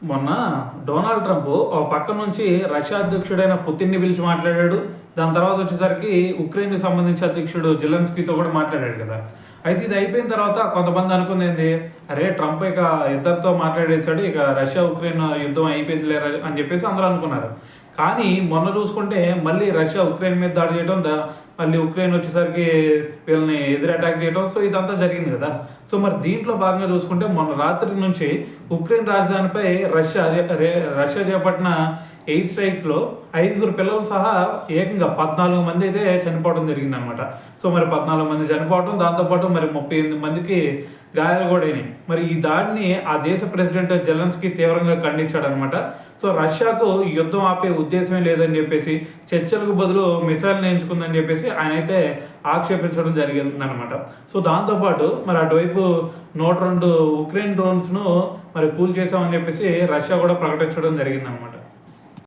మొన్న Donald Trump ఒక పక్క నుంచి రష్యా అధ్యక్షుడైన పుతిన్ని పిలిచి మాట్లాడాడు. దాని తర్వాత వచ్చేసరికి ఉక్రెయిన్కి సంబంధించి అధ్యక్షుడు జెలెన్స్కీతో కూడా మాట్లాడాడు కదా. అయితే ఇది అయిపోయిన తర్వాత కొంతమంది అనుకుంది ఏంది, అరే ట్రంప్ ఇక ఇద్దరితో మాట్లాడేశాడు, ఇక రష్యా ఉక్రెయిన్ యుద్ధం అయిపోయిందిలే అని చెప్పేసి అందరూ అనుకున్నారు. కానీ మొన్న చూసుకుంటే మళ్ళీ రష్యా ఉక్రెయిన్ మీద దాడి చేయడం, మళ్ళీ ఉక్రెయిన్ వచ్చేసరికి వీళ్ళని ఎదురు అటాక్ చేయడం, సో ఇదంతా జరిగింది కదా. సో మరి దీంట్లో భాగంగా చూసుకుంటే మొన్న రాత్రి నుంచి ఉక్రెయిన్ రాజధానిపై రష్యా చేపట్టిన ఎయిర్ స్ట్రైక్స్లో 5 పిల్లలు సహా ఏకంగా 14 మంది అయితే చనిపోవడం జరిగిందనమాట. సో మరి 14 మంది చనిపోవడం, దాంతోపాటు మరి 38 మందికి గాయాలు కూడా అయినాయి. మరి ఈ దాడిని ఆ దేశ ప్రెసిడెంట్ జెలెన్స్కీ తీవ్రంగా ఖండించాడనమాట. సో రష్యాకు యుద్ధం ఆపే ఉద్దేశమే లేదని చెప్పేసి, చర్చలకు బదులు మిసైల్ని ఎంచుకుందని చెప్పేసి ఆయన అయితే ఆక్షేపించడం జరిగిందనమాట. సో దాంతోపాటు మరి అటువైపు 102 ఉక్రెయిన్ డ్రోన్స్ను మరి కూల్ చేసామని చెప్పేసి రష్యా కూడా ప్రకటించడం జరిగిందనమాట.